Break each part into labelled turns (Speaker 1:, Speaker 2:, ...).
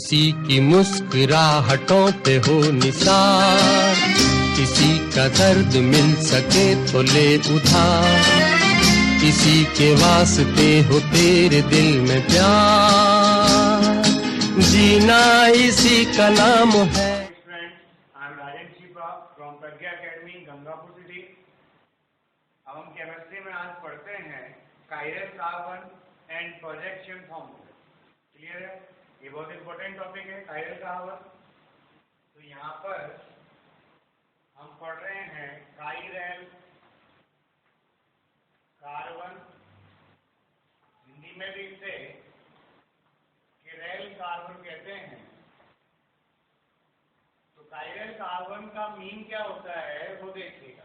Speaker 1: किसी की मुस्कुराहटों पे हो निसार, किसी का दर्द मिल सके तो ले उधार, किसी के वास्ते हो तेरे दिल में प्यार, जीना इसी का नाम है।
Speaker 2: हम केमिस्ट्री में आज पढ़ते हैं chiral carbon and projection formula. Clear है? ये बहुत इंपॉर्टेंट टॉपिक है कायरल कार्बन। तो यहाँ पर हम पढ़ रहे हैं कायरल कार्बन, हिंदी में भी इसे किरैल कार्बन कहते हैं। तो कायरल कार्बन का मीन क्या होता है वो देखिएगा।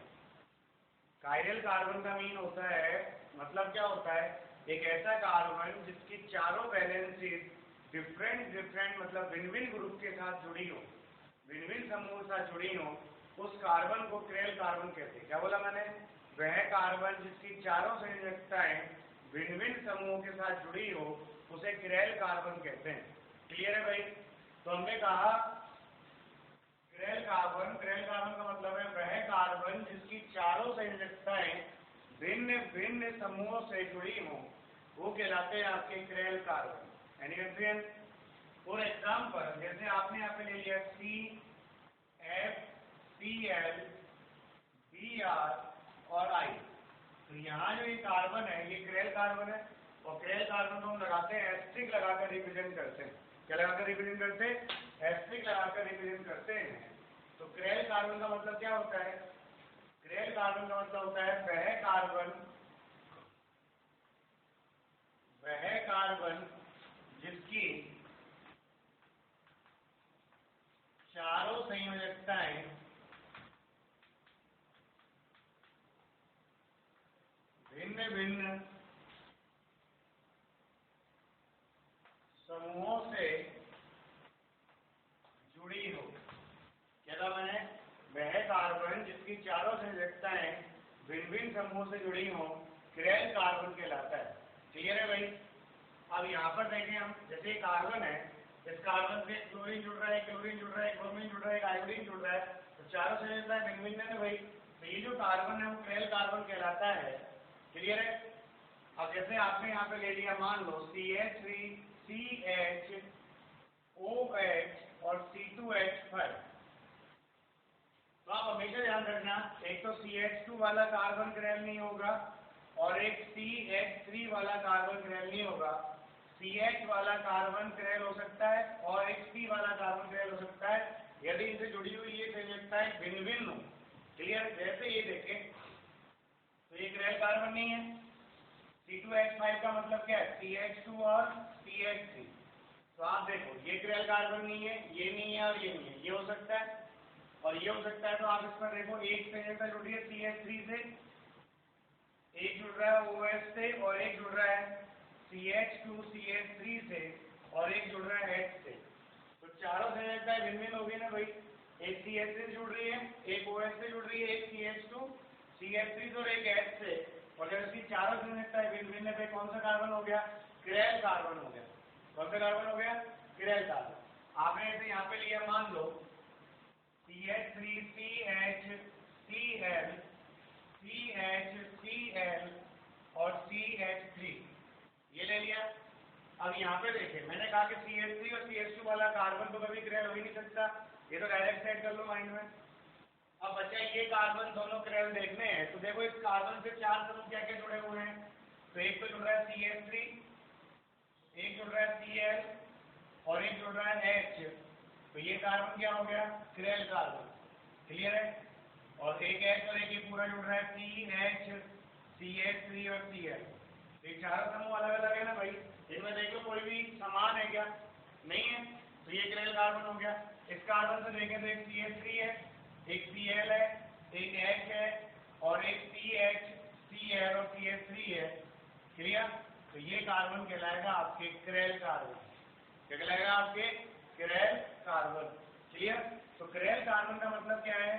Speaker 2: कायरल कार्बन का मीन होता है, मतलब क्या होता है, एक ऐसा कार्बन जिसकी चारों वैलेंसीज डिफरेंट मतलब भिन्न भिन्न ग्रुप के साथ जुड़ी हो, भिन्न भिन्न समूह के साथ जुड़ी हो, उस कार्बन को किरैल कार्बन कहते हैं। क्या बोला मैंने? वह कार्बन जिसकी चारों संयोजकताएं भिन्न भिन्न समूहों के साथ जुड़ी हो उसे किरैल कार्बन कहते हैं। क्लियर है भाई? तो हमने कहा किरैल कार्बन का मतलब है वह कार्बन जिसकी चारों संयोजकताएं भिन्न भिन्न समूहों से जुड़ी हो, वो कहलाते हैं आपके chiral carbon. Any confusion? For example, जैसे आपने यहाँ पे ले लिया CFCl Br और I, तो यहाँ जो ये कार्बन है ये किरैल कार्बन है, और किरैल कार्बन को हम लगाते हैं एस्ट्रिक लगाकर रिप्रेजेंट करते हैं। क्या लगाकर रिप्रेजेंट करते हैं? एस्ट्रिक लगाकर रिप्रेजेंट करते हैं। तो किरैल कार्बन का मतलब क्या होता है? किरैल कार्बन का मतलब होता है वह कार्बन जिसकी चारों संयोजकताएं भिन्न भिन्न समूहों से जुड़ी हो। क्या था मैंने? वह कार्बन जिसकी चारों संयोजकताएं भिन्न भिन्न समूहों से जुड़ी हो किरैल कार्बन कहलाता है। क्लियर है भाई? अब यहाँ पर देखें हम, जैसे कार्बन है, इस कार्बन से क्लोरीन जुड़ रहा है, क्लोरीन जुड़ रहा है, ब्रोमीन जुड़ रहा है, आयोडीन जुड़ रहा है, तो चारों संयोजकताएं भिन्न भिन्न है भाई। तो ये जो कार्बन है वो किरैल कार्बन कहलाता है। क्लियर है? अब जैसे आपने यहाँ पे ले लिया, मान लो CH3CHOH और C2H5, तो आप हमेशा ध्यान रखना, एक तो CH2 वाला कार्बन किरैल नहीं होगा और एक CH3 वाला कार्बन किरैल नहीं होगा। CH वाला कार्बन किरैल हो सकता है और एक C वाला कार्बन किरैल हो सकता है यदि इनसे जुड़ी हुई ये संयोजकताएं भिन्न भिन्न हो। क्लियर? जैसे ये देखें तो ये किरैल कार्बन नहीं है। C2H5 का मतलब क्या है? CH2 और CH3। तो आप देखो ये किरैल कार्बन नहीं है, ये नहीं है और ये नहीं है, ये हो सकता है और ये हो सकता है। तो आप इसमें देखो एक संयोजकता जुड़ रही है CH3 से, एक जुड़ रहा है OH से और एक जुड़ रहा है CH2CH3 से और एक जुड़ रहा है H से। तो चारों संयोजकताएं भिन्न भिन्न हो गई ना भाई। एक CH से जुड़ रही है, एक OH से जुड़ रही है, एक CH2CH3 से और एक H से, और जब इसकी चारों संयोजकताएं भिन्न भिन्न है, कौन सा कार्बन हो गया? किरैल कार्बन हो गया। कौन सा कार्बन हो गया? किरैल कार्बन। आपने ऐसे यहाँ पे लिया, मान लो CH3CHCl CHCl और CH3, ये ले लिया। अब यहाँ पे देखिए, मैंने कहा कि CH3 और CH2 वाला कार्बन तो कभी किरैल हो ही नहीं सकता, ये तो डायरेक्ट सेट कर लो माइंड में। अब बच्चा ये कार्बन दोनों किरैल देखने हैं, तो देखो इस कार्बन से चार समूह क्या क्या जुड़े हुए हैं। तो एक तो जुड़ रहा है CH3, एक जुड़ रहा है Cl और एक जुड़ रहा है H। तो ये कार्बन क्या हो गया? किरैल कार्बन। क्लियर है? और एक H और एक ये पूरा जुड़ रहा है CH, CH3 और Cl। तो ये चारों समूह अलग अलग है ना भाई, इनमें देख लो कोई भी समान है क्या? नहीं है, तो ये किरैल कार्बन हो गया। इस कार्बन से देखें तो एक CH3 है, एक Cl है, एक H है और एक CH, Cl और CH3 है। क्लियर? तो ये कार्बन कहलाएगा आपके किरैल कार्बन। क्या कहलाएगा? आपके किरैल कार्बन। क्लियर? तो किरैल कार्बन का मतलब क्या है?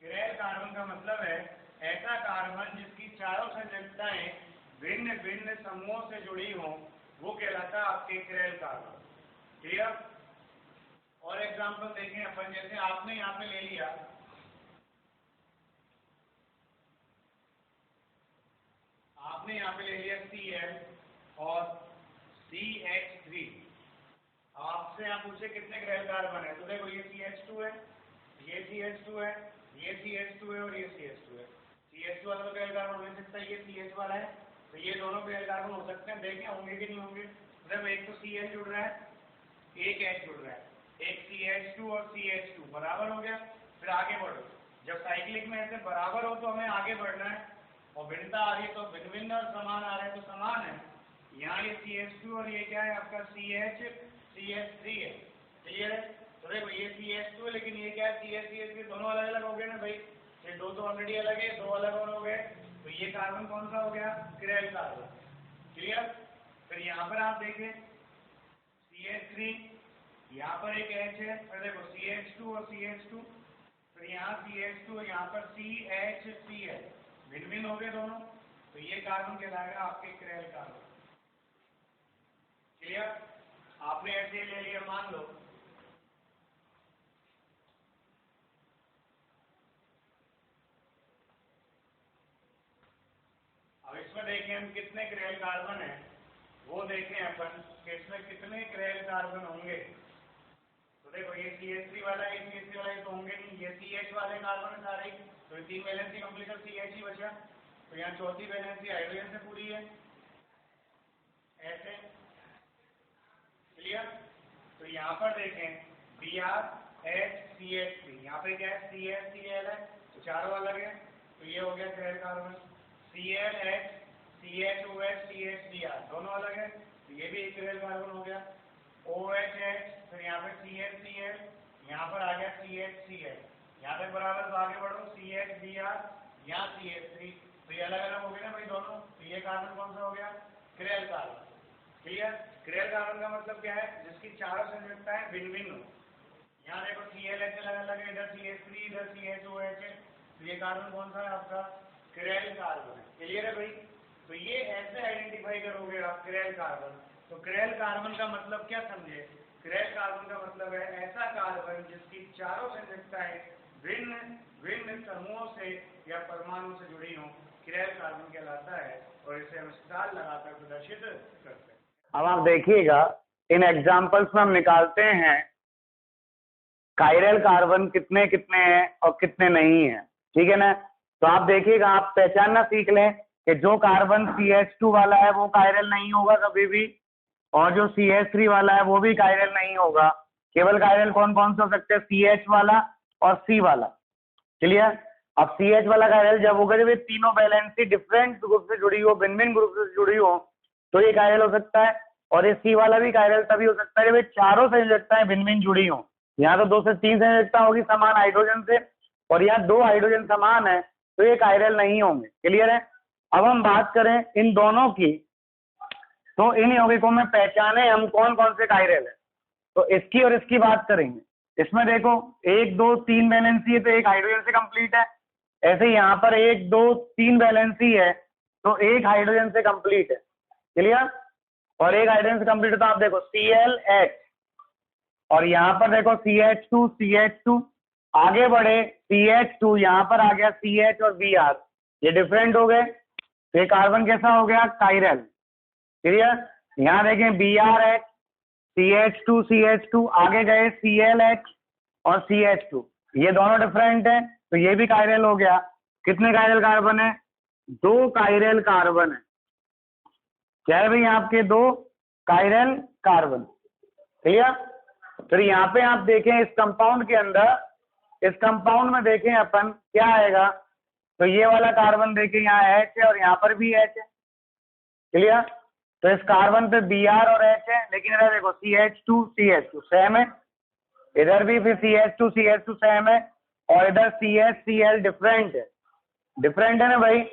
Speaker 2: किरैल कार्बन का मतलब है ऐसा कार्बन जिसकी चारों संयोजकताएं भिन्न भिन्न समूहों से जुड़ी हों, वो कहलाता है आपके किरैल कार्बन। क्लियर। और एग्जांपल देखें अपन, जैसे आपने यहाँ पे ले लिया, Cl और CH3। आपसे यहाँ पूछे कितने ग्रेल कार्बन है, तो देखो ये CH2 है, ये CH2 है, ये CH2 है और ये CH2 है। CH2 वाला तो ग्रेल कार्बन हो सकता है, ये CH वाला है, तो ये दोनों ग्रेल कार्बन हो सकते हैं। देखें होंगे कि नहीं होंगे। मतलब एक तो Cl जुड़ रहा है, एक H जुड़ रहा है, एक CH2 और CH2 बराबर हो गया। फिर आगे बढ़ो, जब साइक्लिक में ऐसे बराबर हो तो हमें आगे बढ़ना है, और भिन्नता आ रही है तो भिन्न भिन्न और समान आ रहा है तो समान है। यहाँ ये CH2 और ये क्या है आपका CH3 है। क्लियर है। तो देखो ये CH2 लेकिन ये क्या है CH दोनों अलग अलग हो गए ना भाई, ये दो तो ऑलरेडी अलग है, दो अलग और हो गए, तो ये कार्बन कौन सा हो गया, क्रेल कार्बन। क्लियर। फिर यहाँ पर आप देखें CH3, यहाँ पर एक H है, फिर देखो CH2 और CH2, फिर यहाँ CH2 और यहाँ पर CHCl, भिन्न भिन्न हो गए दोनों, तो ये कार्बन कहलाएगा आपके क्रेल कार्बन। क्लियर। आपने ऐसे ले लिया, मान लो अब इसमें देखें हम कितने क्रेल कार्बन है, वो देखें अपन कि इसमें कितने क्रेल कार्बन होंगे। तो देखो ये CH3 वाला, ये CH3 वाला, ये तो होंगे नहीं, ये CH वाले कार्बन सारे, तो 3 वैलेंसी कंप्लीट कर CH ही बचा, तो यहाँ चौथी वैलेंसी हाइड्रोजन से पूरी है, ऐसे। क्लियर। तो यहाँ पर देखें BrHCH3, यहाँ पे क्या है CHCl है, तो चारों अलग है, तो ये हो गया curl carbon. ClH, CHOH, CHBr दोनों अलग है, तो ये भी एक क्रेल कार्बन हो गया। OHH, फिर यहाँ पे CHCl, यहाँ पर आ गया CHCl, यहाँ तक बराबर, तो आगे बढ़ो CHBr, यहाँ CH3, तो ये अलग अलग हो गए ना भाई दोनों, तो ये कार्बन कौन सा हो गया, curl carbon. Clear. Curl carbon का मतलब क्या है, जिसकी चारों संयुक्ताएं भिन्न भिन्न हो। यहाँ देखो ClH अलग अलग है, इधर CH3, इधर CHOH है, तो ये कार्बन कौन सा है आपका, क्रेल कार्बन है। क्लियर है भाई। तो ये ऐसे आइडेंटिफाई करोगे आप क्रेल कार्बन। तो क्रेल कार्बन का मतलब क्या समझे, क्रेल कार्बन का मतलब है ऐसा कार्बन जिसकी चारों संयुक्ताएं भिन्न भिन्न समूहों से या परमाणु से जुड़ी हो, क्रेल कार्बन कहलाता है, और इसे हम स्टार लगाकर प्रदर्शित करते हैं।
Speaker 3: अब आप देखिएगा इन एग्जाम्पल्स में हम निकालते हैं कायरल कार्बन कितने कितने हैं और कितने नहीं हैं, ठीक है ना। तो आप देखिएगा, आप पहचानना सीख लें कि जो कार्बन CH2 वाला है वो कायरल नहीं होगा कभी भी, और जो CH3 वाला है वो भी कायरल नहीं होगा। केवल कायरल कौन कौन से हो सकते हैं, CH वाला और C वाला। क्लियर। अब CH वाला कायरल जब होगा जब ये तीनों वैलेंसी डिफरेंट ग्रुप से जुड़ी हो, भिन्न भिन्न ग्रुप से जुड़ी हो, तो ये कायरल हो सकता है। और ये C वाला भी कायरल तभी हो सकता है जब ये चारों संयोजकताएं भिन्न भिन्न जुड़ी हो। यहाँ तो 2 से 3 संयोजकता होगी समान हाइड्रोजन से, और यहाँ 2 हाइड्रोजन समान है, तो ये कायरल नहीं होंगे। क्लियर है। अब हम बात करें इन दोनों की, तो इन यौगिकों में पहचाने हम कौन कौन से कायरल है, तो इसकी और इसकी बात करेंगे। इसमें देखो 1 2 3 वैलेंसी है, तो एक हाइड्रोजन से कंप्लीट है। ऐसे यहाँ पर 1 2 3 वैलेंसी है, तो एक हाइड्रोजन से कंप्लीट है। क्लियर। और एक हाइड्रोजन से कंप्लीट है, तो आप देखो ClH, और यहाँ पर देखो CH2 आगे बढ़े CH2, यहाँ पर आ गया CH और Br, ये डिफरेंट हो गए, तो ये कार्बन कैसा हो गया, कायरल। क्लियर। यहाँ देखें BrH, CH2 आगे गए ClH और CH2, ये दोनों डिफरेंट है, तो ये भी कायरल हो गया। कितने कायरल कार्बन है, 2 कायरल कार्बन है। क्या है भाई, आपके 2 कायरल कार्बन। क्लियर। फिर यहाँ पे आप देखें इस कंपाउंड के अंदर, इस कंपाउंड में देखें अपन क्या आएगा, तो ये वाला कार्बन देखें यहाँ H है और यहाँ पर भी H है। क्लियर। तो इस कार्बन पे Br और H है, लेकिन इधर देखो CH2 सेम है, इधर भी फिर CH2 सेम है, और इधर CHCl डिफरेंट है ना भाई,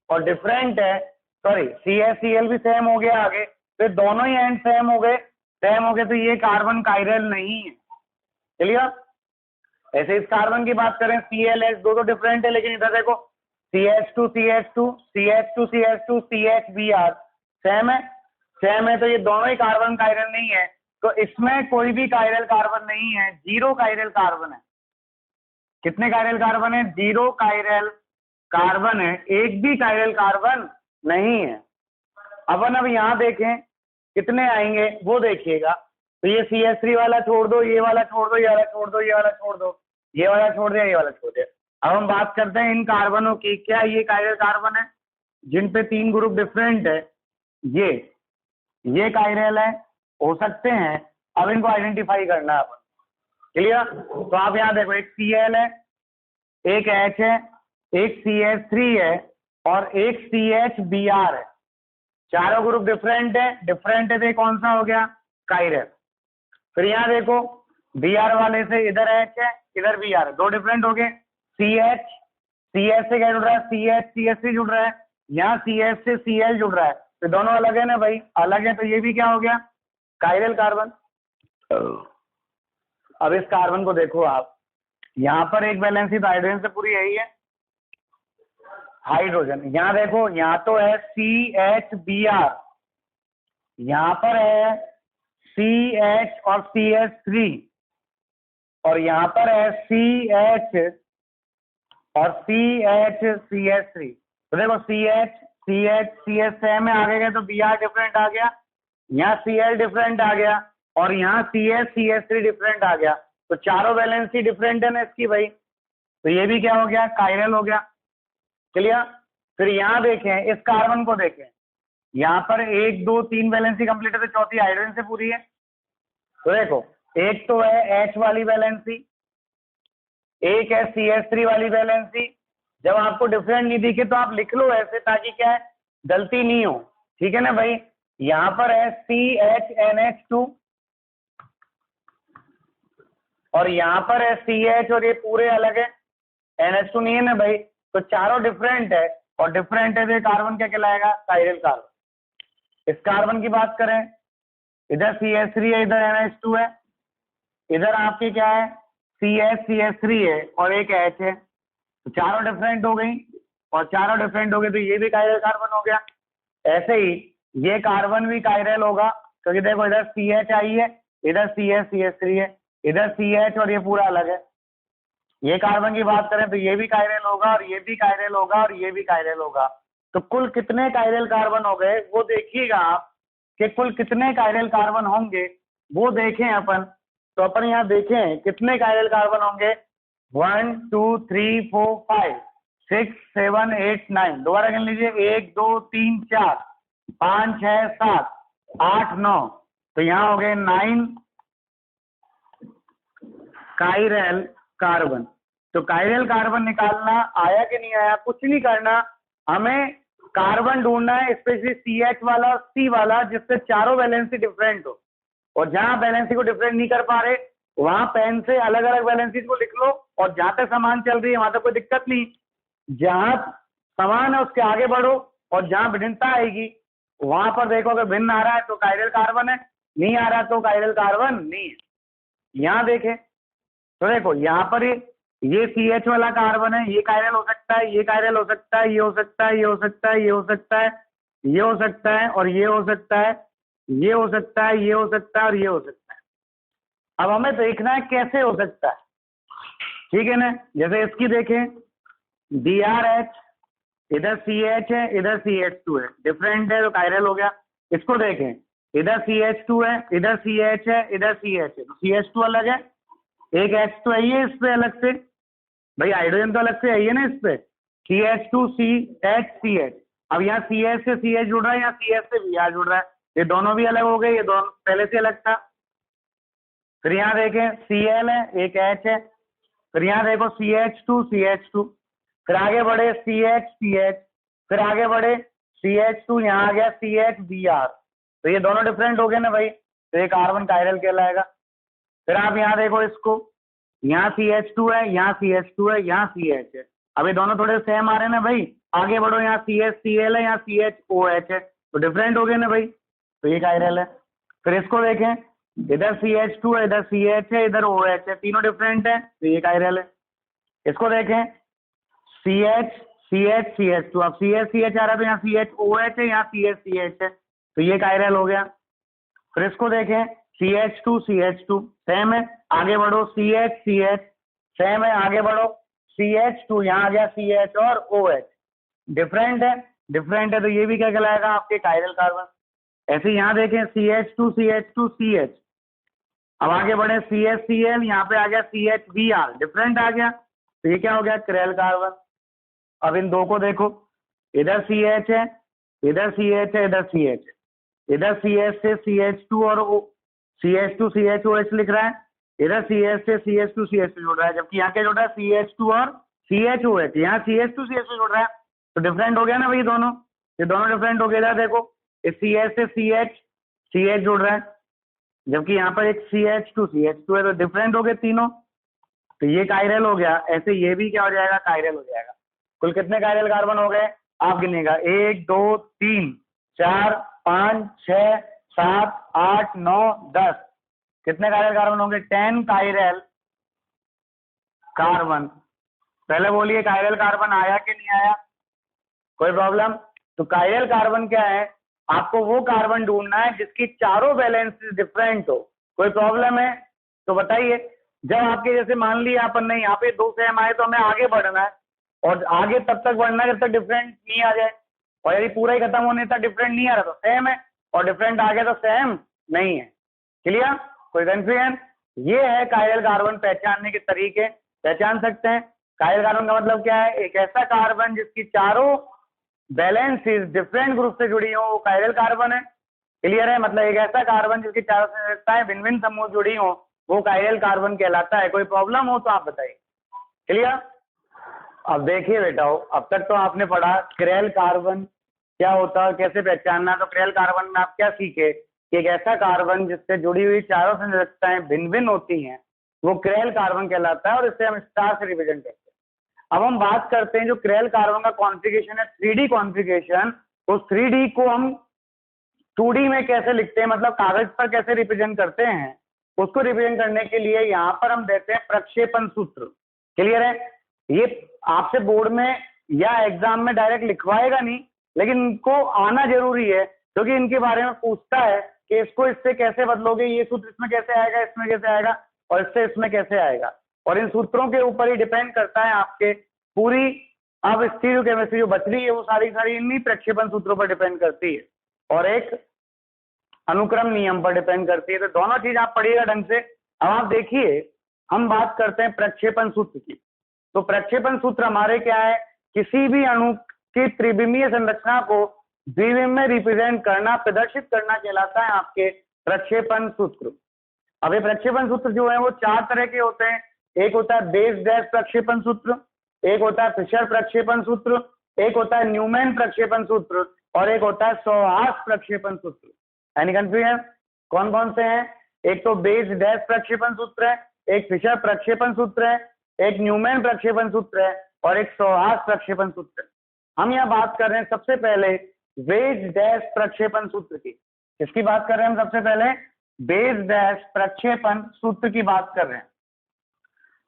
Speaker 3: और डिफरेंट है, सॉरी CHCl भी सेम हो गया आगे, फिर दोनों ही एंड सेम हो गए, तो ये कार्बन कायरल नहीं है। क्लियर। ऐसे इस कार्बन की बात करें ClH, दो तो डिफरेंट है, लेकिन इधर देखो CH2 CHBr सेम है, तो ये दोनों ही कार्बन कायरल नहीं है, तो इसमें कोई भी कायरल कार्बन नहीं है, 0 कायरल कार्बन है। कितने कायरल कार्बन है? 0 कायरल कार्बन है, एक भी कायरल कार्बन नहीं है। अपन अब यहाँ देखें कितने आएंगे वो देखिएगा। तो ये CH3 वाला छोड़ दो, ये वाला छोड़ दो, ये वाला छोड़ दो, ये वाला छोड़ दो, ये वाला छोड़ दिया, ये वाला छोड़ दिया। अब हम बात करते हैं इन कार्बनों की। क्या ये कायरल कार्बन है जिन पे 3 ग्रुप डिफरेंट है? ये कायरल है, हो सकते हैं। अब इनको आइडेंटिफाई करना है अपन। क्लियर? तो आप यहाँ देखो, एक Cl है, एक H है, एक CH3 है और एक CHBr है। चारों ग्रुप डिफरेंट है तो कौन सा हो गया? कायरल। फिर यहाँ देखो Br वाले से इधर H है, इधर Br है, 2 डिफरेंट हो गए। CH से क्या जुड़ रहा है? CH जुड़ रहा है, यहाँ CH से Cl जुड़ रहा है, तो दोनों अलग है ना भाई, अलग है, तो ये भी क्या हो गया? Chiral carbon. अब इस कार्बन को देखो आप, यहाँ पर एक वैलेंसी तो हाइड्रोजन से पूरी यही है, हाइड्रोजन। यहाँ देखो, यहाँ तो है CHBr, यहाँ पर है CH और CH3, और यहाँ पर है CH और CH तो देखो CH सेम में आ गए तो Br डिफरेंट आ गया, यहाँ Cl डिफरेंट आ गया और यहाँ CH3 डिफरेंट आ गया। तो चारों वैलेंसी डिफरेंट है ना इसकी भाई, तो ये भी क्या हो गया? कायरल हो गया। क्लियर? फिर यहाँ देखें, इस कार्बन को देखें, यहाँ पर 1 2 3 वैलेंसी कंप्लीट है, तो चौथी हाइड्रोजन से पूरी है। तो देखो, एक तो है H वाली वैलेंसी, एक है CH3 वाली वैलेंसी। जब आपको डिफरेंट नहीं दिखे तो आप लिख लो ऐसे, ताकि क्या है, गलती नहीं हो। ठीक है ना भाई? यहाँ पर है CHNH2 और यहाँ पर है CH, और ये पूरे अलग है, NH2 नहीं है ना भाई, तो चारों डिफरेंट है, और डिफरेंट है तो कार्बन क्या कहलाएगा? Chiral carbon. इस कार्बन की बात करें, इधर CH3 है, इधर NH2 है, इधर आपके क्या है? CH3 है और एक H है, तो चारों डिफरेंट हो गई, और चारों डिफरेंट हो गई तो ये भी कायरल कार्बन हो गया। ऐसे ही ये कार्बन भी कायरल होगा, क्योंकि देखो इधर CH आई है, इधर CH3 है, इधर CH और ये पूरा अलग है। ये कार्बन की बात करें तो ये भी कायरल होगा, और ये भी कायरल होगा, और ये भी कायरल होगा। तो कुल कितने कायरल कार्बन हो गए वो देखिएगा आप, कि कुल कितने कायरल कार्बन होंगे वो देखें अपन। तो अपन यहाँ देखें कितने कायरल कार्बन होंगे, 1 2 3 4 5 6 7 8 9, दोबारा गिन लीजिए, 1 2 3 4 5 6 7 8 9, तो यहाँ हो गए 9 कायरल कार्बन। तो कायरल कार्बन निकालना आया कि नहीं आया, कुछ नहीं करना, हमें कार्बन ढूंढना है, स्पेशली CH वाला और C वाला, जिससे चारों वैलेंसी डिफरेंट हो। और जहां वैलेंसी को डिफरेंट नहीं कर पा रहे, वहां पेन से अलग अलग वैलेंसी को लिख लो, और जहां तक समान चल रही है वहां तक कोई दिक्कत नहीं। जहां समान है उसके आगे बढ़ो, और जहां भिन्नता आएगी वहां पर देखो, अगर भिन्न आ रहा है तो कायरल कार्बन है, नहीं आ रहा तो कायरल कार्बन नहीं है। यहाँ देखें तो देखो, यहाँ पर ये CH वाला कार्बन है, ये कायरल हो सकता है, ये कायरल हो सकता है, ये हो सकता है, ये हो सकता है, ये हो सकता है, ये हो सकता है, और ये हो सकता है, ये हो सकता है, ये हो सकता है, और ये हो सकता है। अब हमें देखना है कैसे हो सकता है, ठीक है ना? जैसे इसकी देखें, BrH, इधर CH है, इधर CH2 है, डिफरेंट है तो कायरल हो गया। इसको देखें, इधर CH2 है, इधर CH है, इधर CH है, तो CH2 अलग है, एक H तो है इस पे अलग से, भाई हाइड्रोजन तो अलग से है ना इस पे, CH2CH। अब यहाँ CH से CH जुड़ रहा है, यहाँ CH से Br जुड़ रहा है, ये दोनों भी अलग हो गए, ये दोनों पहले से अलग था। फिर यहाँ देखें Cl है, एक H है, फिर यहाँ देखो CH2, फिर आगे बढ़े CH, फिर आगे बढ़े CH2, यहाँ आ गया CHBr, तो ये दोनों डिफरेंट हो गए ना भाई, तो ये कार्बन कायरल कहलाएगा। फिर आप यहाँ देखो इसको, यहाँ CH2 है, यहाँ CH2 है, यहाँ CH है, अब ये दोनों थोड़े सेम आ रहे हैं ना भाई, आगे बढ़ो, यहाँ CHCl है, यहाँ CHOH है, तो डिफरेंट हो गए ना भाई, तो ये कायरल है। फिर इसको देखें, इधर CH2 है, इधर CH है, इधर OH है, तीनों डिफरेंट है, तो ये कायरल है। इसको देखें, CH, तो अब CH आ रहा है, तो यहाँ CHOH है, यहाँ CH है, तो ये कायरल हो गया। फिर इसको देखें, CH2 CH2 सेम है, आगे बढ़ो CH CH सेम है, आगे बढ़ो CH2 यहाँ आ गया CH और OH डिफरेंट है, डिफरेंट है तो ये भी क्या कहलाएगा आपके कायरल कार्बन। ऐसे यहाँ देखें CH2 CH2 CH, अब आगे बढ़े CH Cl, यहाँ पे आ गया CHBr डिफरेंट आ गया, तो ये क्या हो गया क्रेल कार्बन। अब इन दो को देखो, इधर CH है, इधर CH है, इधर CH है, इधर CH से CH2 और CH2 CHOH लिख रहा है, इधर CH से CH2 CH2 जोड़ रहा है, जबकि यहाँ क्या जोड़ रहा है CH2 और CHOH, यहाँ CH2 CH2 जोड़ रहा है, तो डिफरेंट हो गया ना भाई दोनों, ये दोनों डिफरेंट हो गया। इधर देखो इस CH से CH जोड़ रहा है, जबकि यहाँ पर एक CH2 CH2 है, तो डिफरेंट हो गए तीनों, तो ये कायरल हो गया। ऐसे ये भी क्या हो जाएगा कायरल हो जाएगा। कुल कितने कायरल कार्बन हो गए आप गिनेगा, 1 2 3 4 5 6 7 8 9 10, कितने कायरल कार्बन होंगे 10 कायरल कार्बन। पहले बोलिए कायरल कार्बन आया कि नहीं आया, कोई प्रॉब्लम। तो कायरल कार्बन क्या है, आपको वो कार्बन ढूंढना है जिसकी चारों वैलेंस डिफरेंट हो। कोई प्रॉब्लम है तो बताइए। जब आपके जैसे मान लिया अपन ने यहाँ पे 2 सेम आए तो हमें आगे बढ़ना है, और आगे तब तक बढ़ना है जब तक डिफरेंट नहीं आ जाए, और यदि पूरा ही खत्म होने तक डिफरेंट नहीं आ रहा तो सेम है, और डिफरेंट आ गया तो सेम नहीं है। क्लियर, कोई कंफ्यूजन। ये है कायरल कार्बन पहचानने के तरीके, पहचान सकते हैं। कायरल कार्बन का मतलब क्या है, एक ऐसा कार्बन जिसकी चारों बैलेंसेस डिफरेंट ग्रुप से जुड़ी हो, वो कायरल कार्बन है। क्लियर है, मतलब एक ऐसा कार्बन जिसकी चारों संरचनाएं भिन्न भिन्न समूह जुड़ी हो, वो कायरल कार्बन कहलाता है। कोई प्रॉब्लम हो तो आप बताइए। क्लियर। अब देखिए बेटाओ, अब तक तो आपने पढ़ा क्रेल कार्बन क्या होता है, कैसे पहचानना। तो क्रेल कार्बन में आप क्या सीखे कि एक ऐसा कार्बन जिससे जुड़ी हुई चारों संरचनाएं भिन्न भिन्न होती हैं, वो क्रेल कार्बन कहलाता है, और इससे हम स्टार से रिप्रेजेंट करते हैं। अब हम बात करते हैं जो क्रेल कार्बन का कॉन्फ़िगरेशन है 3D कॉन्फ़िगरेशन, उस 3D को हम 2D में कैसे लिखते हैं, मतलब कागज पर कैसे रिप्रेजेंट करते हैं, उसको रिप्रेजेंट करने के लिए यहाँ पर हम देते हैं प्रक्षेपण सूत्र। क्लियर है, ये आपसे बोर्ड में या एग्जाम में डायरेक्ट लिखवाएगा नहीं, लेकिन इनको आना जरूरी है, क्योंकि इनके बारे में पूछता है कि इसको इससे कैसे बदलोगे, ये सूत्र इसमें कैसे आएगा, इसमें कैसे आएगा, और इससे इसमें कैसे आएगा। और इन सूत्रों के ऊपर ही डिपेंड करता है आपके पूरी अब स्टीरियोकेमिस्ट्री जो बच रही है, वो सारी इन्हीं प्रक्षेपण सूत्रों पर डिपेंड करती है, और एक अनुक्रम नियम पर डिपेंड करती है। तो दोनों चीज आप पढ़िएगा ढंग से। अब आप देखिए, हम बात करते हैं प्रक्षेपण सूत्र की। तो प्रक्षेपण सूत्र हमारे क्या है, किसी भी अणु की त्रिविमीय संरचना को द्विविम में रिप्रेजेंट करना, प्रदर्शित करना कहलाता है आपके प्रक्षेपण सूत्र। अब ये प्रक्षेपण सूत्र जो है वो 4 तरह के होते हैं। एक होता है बेस डैश प्रक्षेपण सूत्र, एक होता है फिशर प्रक्षेपण सूत्र, एक होता है न्यूमैन प्रक्षेपण सूत्र, और एक होता है सौहास प्रक्षेपण सूत्र। यानी कंफ्यूजन कौन कौन से हैं, एक तो बेस डैश प्रक्षेपण सूत्र है, एक फिशर प्रक्षेपण सूत्र है, एक न्यूमैन प्रक्षेपण सूत्र है, और एक सौहास प्रक्षेपण सूत्र है। हम यहाँ बात कर रहे हैं सबसे पहले बेस डैश प्रक्षेपण सूत्र की। किसकी बात कर रहे हैं हम सबसे पहले, बेस डैश प्रक्षेपण सूत्र की बात कर रहे हैं।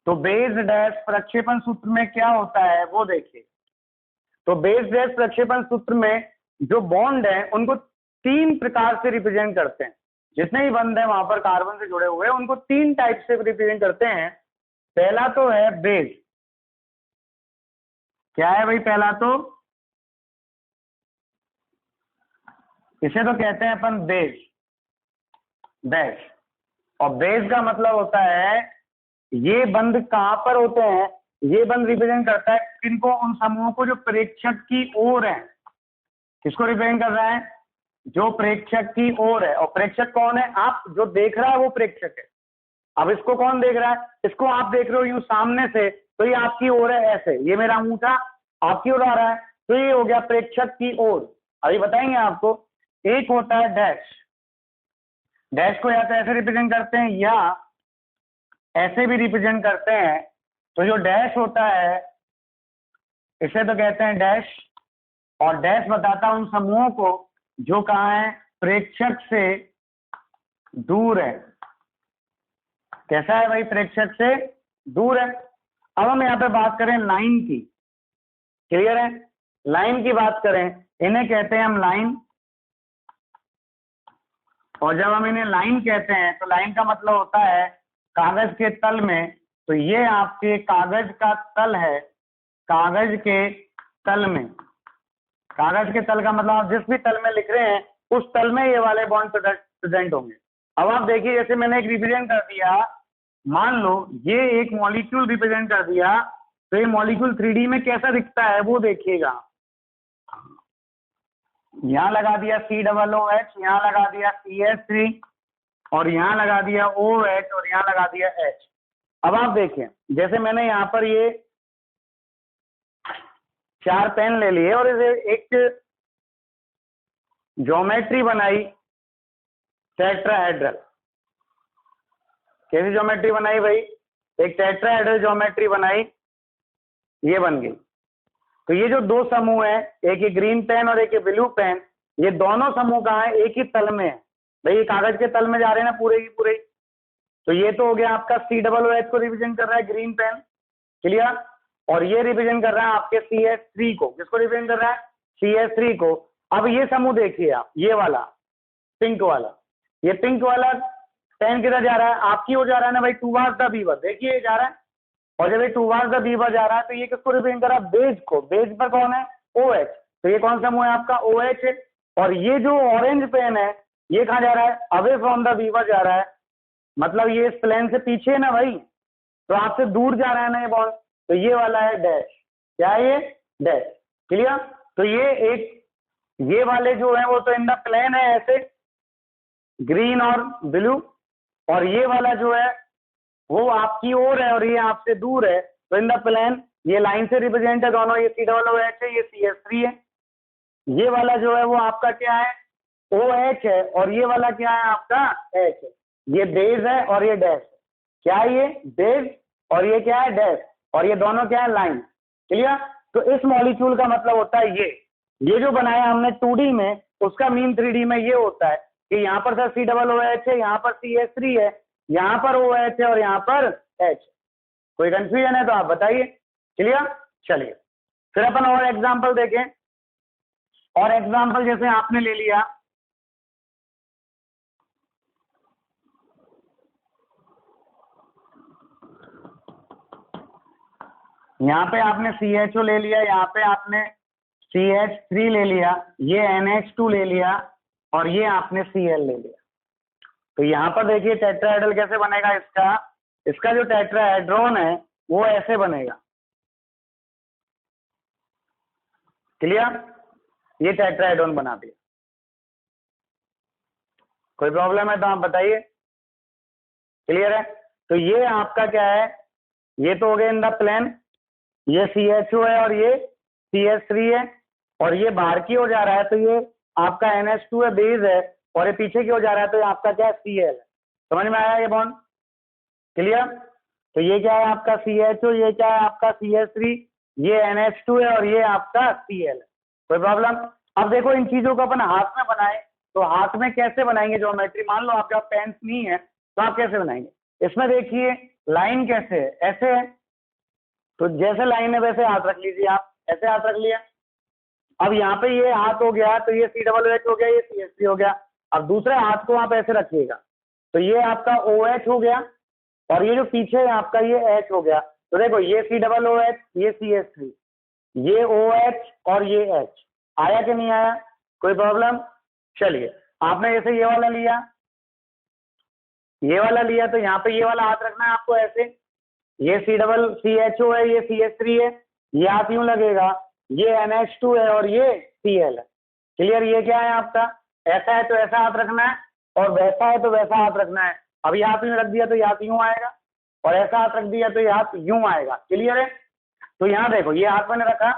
Speaker 3: तो बेस डैश प्रक्षेपण सूत्र में क्या होता है वो देखिए। तो बेस डैश प्रक्षेपण सूत्र में जो बॉन्ड है उनको 3 प्रकार से रिप्रेजेंट करते हैं। जितने ही बंद है वहां पर कार्बन से जुड़े हुए, उनको 3 टाइप से रिप्रेजेंट करते हैं। पहला तो है बेस, क्या है भाई, पहला तो इसे तो कहते हैं अपन बेस डैश, और बेस का मतलब होता है ये बंद कहां पर होते हैं, ये बंद रिप्रेजेंट करता है किनको, उन समूहों को जो प्रेक्षक की ओर है। किसको रिप्रेजेंट कर रहा है, जो प्रेक्षक की ओर है। और प्रेक्षक कौन है, आप जो देख रहा है वो प्रेक्षक है। अब इसको कौन देख रहा है, इसको आप देख रहे हो यूं सामने से, तो ये आपकी ओर है ऐसे, ये मेरा अंगूठा आपकी ओर आ रहा है, तो ये हो गया प्रेक्षक की ओर। अभी बताएंगे आपको। एक होता है डैश, डैश को या तो ऐसे रिप्रेजेंट करते हैं या ऐसे भी रिप्रेजेंट करते हैं। तो जो डैश होता है इसे तो कहते हैं डैश, और डैश बताता है उन समूहों को जो कहाँ है, प्रेक्षक से दूर है। कैसा है भाई, प्रेक्षक से दूर है। अब हम यहाँ पे बात करें लाइन की। क्लियर है, लाइन की बात करें, इन्हें कहते हैं हम लाइन, और जब हम इन्हें लाइन कहते हैं तो लाइन का मतलब होता है कागज के तल में। तो ये आपके कागज का तल है, कागज के तल में। कागज के तल का मतलब आप जिस भी तल में लिख रहे हैं उस तल में ये वाले बॉन्ड प्रेजेंट होंगे। अब आप देखिए, जैसे मैंने एक रिप्रेजेंट कर दिया, मान लो ये एक मॉलिक्यूल रिप्रेजेंट कर दिया, तो ये मॉलिक्यूल 3D में कैसा दिखता है वो देखिएगा। यहाँ लगा दिया COOH, यहाँ लगा दिया CH3 और यहाँ लगा दिया OH और यहाँ लगा दिया H। अब आप देखें, जैसे मैंने यहाँ पर ये 4 पेन ले लिए और इसे एक ज्योमेट्री बनाई टेट्राहेड्रल। कैसी ज्योमेट्री बनाई भाई? एक टेट्राहेड्रल ज्योमेट्री बनाई, ये बन गई। तो ये जो दो समूह है, एक ये ग्रीन पेन और एक ये ब्लू पेन, ये दोनों समूह कहाँ है? एक ही तल में है भाई, ये कागज के तल में जा रहे हैं ना पूरे की पूरे। तो ये तो हो गया आपका COOH को रिप्रेजेंट कर रहा है ग्रीन पेन, क्लियर। और ये रिप्रेजेंट कर रहा है आपके CH3 को। किसको रिप्रेजेंट कर रहा है? CH3 को। अब ये समूह देखिए आप, ये वाला पिंक वाला, ये पिंक वाला पेन किधर जा रहा है? आपकी ओर जा रहा है ना भाई, टूवर्ड्स द बीवर। देखिए ये जा रहा है, और जब ये टूवर्ड्स द बीवर जा रहा है तो ये किसको रिप्रेजेंट कर रहा है? बेस को। बेस पर कौन है? OH। तो ये कौन सा समूह है आपका? OH है। और ये जो ऑरेंज पेन है ये कहाँ जा रहा है? अवे फ्रॉम द बीवर जा रहा है, मतलब ये इस प्लेन से पीछे है ना भाई, तो आपसे दूर जा रहा है ना ये बॉन्ड। तो ये वाला है डैश। क्या है ये? Dash, clear. तो ये एक, ये वाले जो है वो तो इन द प्लेन है ऐसे, ग्रीन और ब्लू, और ये वाला जो है वो आपकी ओर है और ये आपसे दूर है, तो इन द प्लेन। ये लाइन से रिप्रेजेंट है दोनों, ये COOH है, ये CH3 है। ये वाला जो है वो आपका क्या है? OH है, और ये वाला क्या है आपका? H है। ये बेस है और ये डैश है। क्या है ये? बेस, और ये क्या है? डैश, और ये दोनों क्या है? Line, clear. तो इस मॉलिक्यूल का मतलब होता है ये जो बनाया हमने 2D में, उसका मीन 3D में ये होता है कि यहाँ पर सर COOH है, यहाँ पर CH3 है, यहाँ पर OH है और यहाँ पर H। कोई कंफ्यूजन है तो आप बताइए, क्लियर। चलिए फिर अपन और एग्जांपल देखें। और एग्जांपल जैसे आपने ले लिया, यहाँ पे आपने CHO ले लिया, यहाँ पे आपने CH3 ले लिया, ये NH2 ले लिया और ये आपने Cl ले लिया। तो यहाँ पर देखिए टेट्राहेड्रल कैसे बनेगा इसका जो टेट्राहेड्रॉन है वो ऐसे बनेगा, क्लियर। ये टेट्राहेड्रॉन बना दिया। कोई प्रॉब्लम है तो आप बताइए, क्लियर है। तो ये आपका क्या है? ये तो हो गया इन द प्लेन, ये CHO है और ये CH3 है, और ये बाहर की ओर जा रहा है तो ये आपका NH2 है, बेस है, और ये पीछे की ओर जा रहा है तो ये आपका क्या है? Cl है। समझ में आया ये बॉन्ड, क्लियर। तो ये क्या है आपका? CHO, ये क्या है आपका? CH3, ये NH2 है और ये आपका Cl है। कोई प्रॉब्लम? अब देखो इन चीजों को अपन हाथ में बनाए तो हाथ में कैसे बनाएंगे ज्योमेट्री? मान लो आपके पास पेन्स नहीं है तो आप कैसे बनाएंगे? इसमें देखिए लाइन कैसे है, ऐसे है, तो जैसे लाइन है वैसे हाथ रख लीजिए आप, ऐसे हाथ रख लिया। अब यहाँ पे ये हाथ हो गया तो ये COOH हो गया, ये CH3 हो गया। अब दूसरे हाथ को आप ऐसे रखिएगा तो ये आपका OH हो गया, और ये जो पीछे है आपका ये H हो गया। तो देखो ये COOH, ये CH3, ये OH और ये H। आया कि नहीं आया? कोई प्रॉब्लम? चलिए आपने जैसे ये वाला लिया, ये वाला लिया, तो यहाँ पे ये वाला हाथ रखना है आपको ऐसे। ये CHO है, ये CH3 है, ये हाथ यूं लगेगा, ये NH2 है और ये Cl है, क्लियर। ये क्या है आपका? ऐसा है तो ऐसा हाथ रखना है, और वैसा है तो वैसा हाथ रखना है। अब ये हाथ यूं रख दिया तो ये हाथ यूं आएगा, और ऐसा हाथ रख दिया तो ये हाथ यूं आएगा, क्लियर है। तो यहाँ देखो ये हाथ मैंने रखा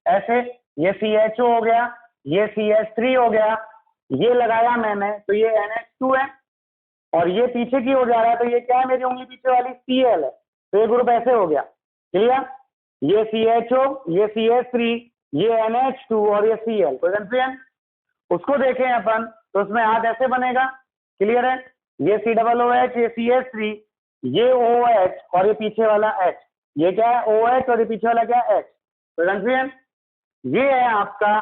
Speaker 3: ऐसे, ये CHO हो गया, ये CH3 हो गया, ये लगाया मैंने तो ये NH2 है, और ये पीछे की ओर जा रहा है तो ये क्या है? मेरी उंगली पीछे वाली Cl है। तो ये ग्रुप ऐसे हो गया, क्लियर। ये CHO, ये CH3, ये NH2 और ये Cl। कोई कंफ्यूजन? उसको देखें अपन तो उसमें हाथ ऐसे बनेगा, क्लियर है। ये COOH, ये CH3, ये OH और ये पीछे वाला H। ये क्या है? OH और ये पीछे वाला क्या है? H। कोई कंफ्यूजन? ये है आपका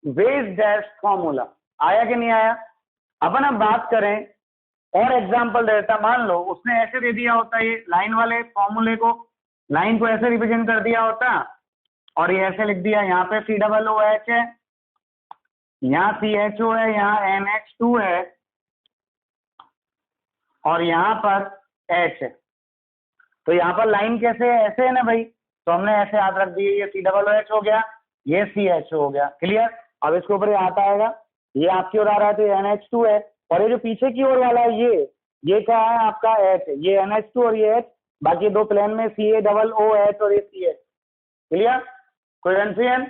Speaker 3: बेस डैश फॉर्मूला। आया कि नहीं आया? अपन अब बात करें और एग्जाम्पल देता, मान लो उसने ऐसे दे दिया होता, ये लाइन वाले फॉर्मूले को, लाइन को ऐसे रिप्रेजेंट कर दिया होता और ये ऐसे लिख दिया, यहाँ पे COOH है, यहाँ CHO है, यहाँ NH2 है और यहाँ पर H है। तो यहाँ पर लाइन कैसे है, ऐसे है ना भाई, तो हमने ऐसे याद रख दिए, ये COOH हो गया, ये CHO हो गया, क्लियर। अब इसके ऊपर ये आता आएगा, ये आपकी ओर आ रहा है तो ये NH2 है और ये जो पीछे की ओर वाला है ये क्या है आपका H है, ये NH2 और ये H, बाकी दो प्लेन में CaOOH और ये CH, क्लियर। कोई कंफ्यूजन?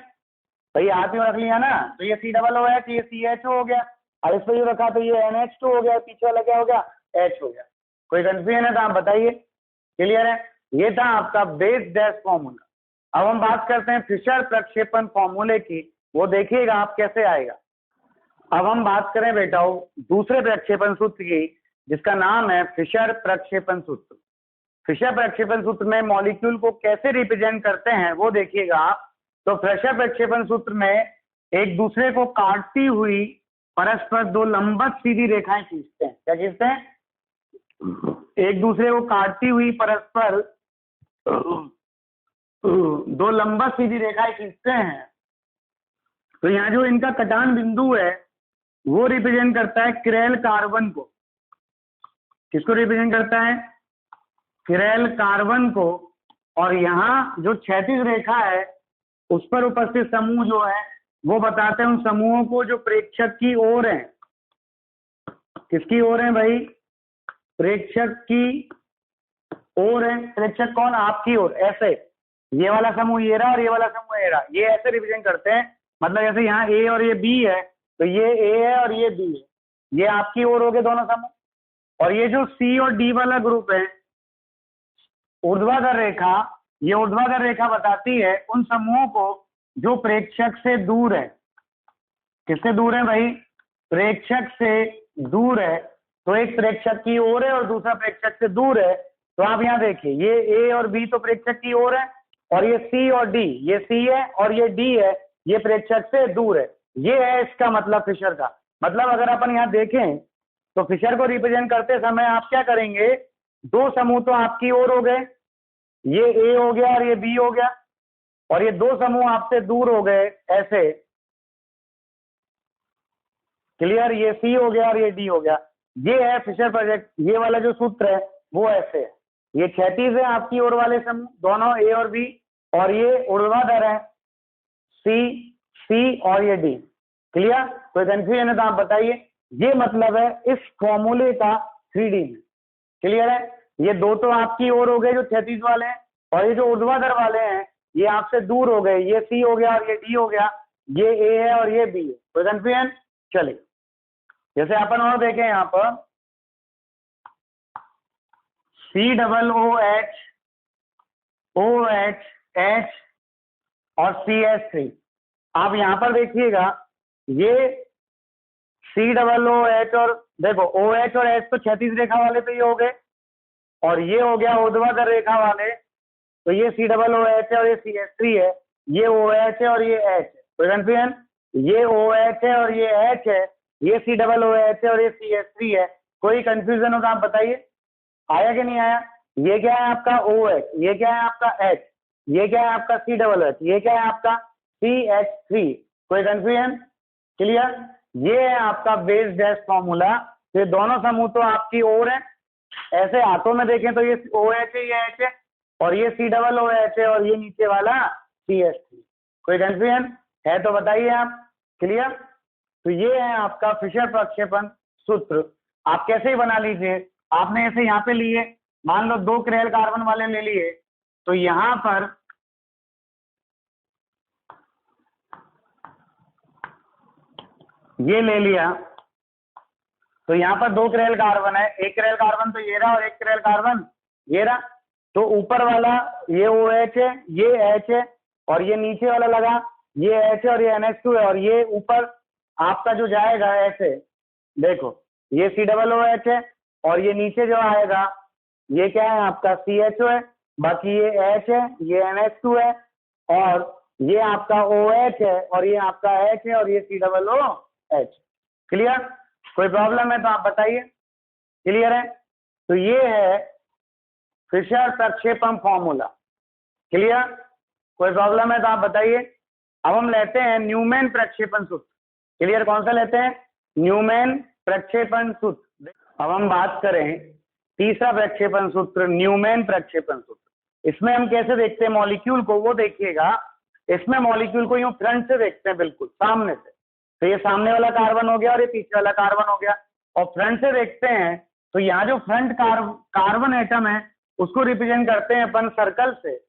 Speaker 3: भाई आप ही रख लिया ना, तो ये COOH, ये CHO हो गया और इस पर जो रखा तो ये NH2 हो गया, पीछे वाला क्या हो गया, H हो गया। कोई कंफ्यूजन है तो आप बताइए, क्लियर है। ये था आपका बेस डैश फॉर्मूला। अब हम बात करते हैं फिशर प्रक्षेपण फॉर्मूले की, वो देखिएगा आप कैसे आएगा। अब हम बात करें बेटाओ दूसरे प्रक्षेपण सूत्र की, जिसका नाम है फिशर प्रक्षेपण सूत्र। फिशर प्रक्षेपण सूत्र में मॉलिक्यूल को कैसे रिप्रेजेंट करते हैं वो देखिएगा आप। तो फिशर प्रक्षेपण सूत्र में एक दूसरे को काटती हुई परस्पर दो लंबवत सीधी रेखाएं खींचते हैं। क्या खींचते हैं? एक दूसरे को काटती हुई परस्पर दो लंबवत सीधी रेखाएं खींचते हैं। तो यहाँ जो इनका कटान बिंदु है वो रिप्रेजेंट करता है किरेल कार्बन को। किसको रिप्रेजेंट करता है? किरेल कार्बन को। और यहाँ जो क्षैतिज रेखा है उस पर उपस्थित समूह जो है वो बताते हैं उन समूहों को जो प्रेक्षक की ओर है। किसकी ओर है भाई? प्रेक्षक की ओर है। प्रेक्षक कौन? आपकी ओर। ऐसे ये वाला समूह ये रहा और ये वाला समूह ये रहा, ये ऐसे रिप्रेजेंट करते हैं। मतलब जैसे यहाँ ए और ये बी है तो ये ए है और ये बी है, ये आपकी ओर हो गए दोनों समूह। और ये जो सी और डी वाला ग्रुप है, ऊर्ध्वाधर रेखा, ये ऊर्ध्वाधर रेखा बताती है उन समूहों को जो प्रेक्षक से दूर है। किससे दूर है भाई? प्रेक्षक से दूर है। तो एक प्रेक्षक की ओर है और दूसरा प्रेक्षक से दूर है। तो आप यहाँ देखिए, ये ए और बी तो प्रेक्षक की ओर है और ये सी और डी, ये सी है और ये डी है, ये प्रेक्षक से दूर है। ये है इसका मतलब फिशर का। मतलब अगर अपन यहाँ देखें तो फिशर को रिप्रेजेंट करते समय आप क्या करेंगे? दो समूह तो आपकी ओर हो गए, ये ए हो गया और ये बी हो गया, और ये दो समूह आपसे दूर हो गए ऐसे, क्लियर। ये सी हो गया और ये डी हो गया। ये है फिशर प्रोजेक्ट। ये वाला जो सूत्र है वो ऐसे है। ये क्षैतिज है आपकी ओर वाले समूह दोनों ए और बी, और ये ऊर्ध्वाधर है सी और ये डी, क्लियर। कोई कंफ्यूजन है तो आप बताइए। ये मतलब है इस फॉर्मूले का 3D में, क्लियर है। ये दो तो आपकी ओर हो गए जो क्षैतिज वाले हैं, और ये जो ऊर्ध्वाधर वाले हैं ये आपसे दूर हो गए, ये सी हो गया और ये डी हो गया, ये ए है और ये बी है। कोई कंफ्यूजन? चलिए जैसे अपन और देखें यहाँ पर COOH, OH, H और CH3। आप यहाँ पर देखिएगा, ये COOH और देखो OH और H तो क्षैतिज रेखा वाले तो ये हो गए, और ये हो गया ऊर्ध्वाधर रेखा वाले, तो ये COOH है और ये CH3 है, ये OH है और ये H है। कोई कंफ्यूजन? ये OH है और ये H है, ये COOH है और ये CH3 है। कोई कंफ्यूजन हो तो आप बताइए, आया कि नहीं आया? ये क्या है आपका OH, ये क्या है आपका H, ये क्या है आपका COOH, ये क्या है आपका CH3। कोई कंफ्यूजन? क्लियर। ये है आपका बेस डैश फॉर्मूला। ये दोनों समूह तो आपकी ओर है, ऐसे हाथों में देखें तो ये OH है, ये H है, और ये COOH है और ये नीचे वाला CH3। कोई कंफ्यूजन है तो बताइए आप, क्लियर। तो ये है आपका फिशर प्रक्षेपण सूत्र। आप कैसे ही बना लीजिए, आपने ऐसे यहाँ पे लिए, मान लो दो किरेल कार्बन वाले ले लिए, तो यहाँ पर ये ले लिया, तो यहाँ पर दो किरेल कार्बन है, एक किरेल कार्बन तो ये रहा और एक किरेल कार्बन ये रहा। तो ऊपर वाला ये OH है, ये H है, और ये नीचे वाला लगा ये H है और ये NH2 है, और ये ऊपर आपका जो जाएगा ऐसे देखो, ये COOH है और ये नीचे जो आएगा ये क्या है आपका CHO है, बाकी ये H है, ये NH2 है, और ये आपका OH है और ये आपका H है और ये COOH, क्लियर। कोई प्रॉब्लम है तो आप बताइए। क्लियर है? तो ये है फिशर प्रक्षेपण फॉर्मूला। क्लियर? कोई प्रॉब्लम है तो आप बताइए। अब हम लेते हैं न्यूमैन प्रक्षेपण सूत्र। क्लियर? कौन सा लेते हैं? न्यूमैन प्रक्षेपण सूत्र। अब हम बात करें तीसरा प्रक्षेपण सूत्र, न्यूमैन प्रक्षेपण सूत्र। इसमें हम कैसे देखते हैं मॉलिक्यूल को, वो देखिएगा। इसमें मॉलिक्यूल को यूं फ्रंट से देखते हैं, बिल्कुल सामने से। तो ये सामने वाला कार्बन हो गया और ये पीछे वाला कार्बन हो गया। और फ्रंट से देखते हैं तो यहाँ जो फ्रंट कार्बन एटम है उसको रिप्रेजेंट करते हैं अपन सर्कल से।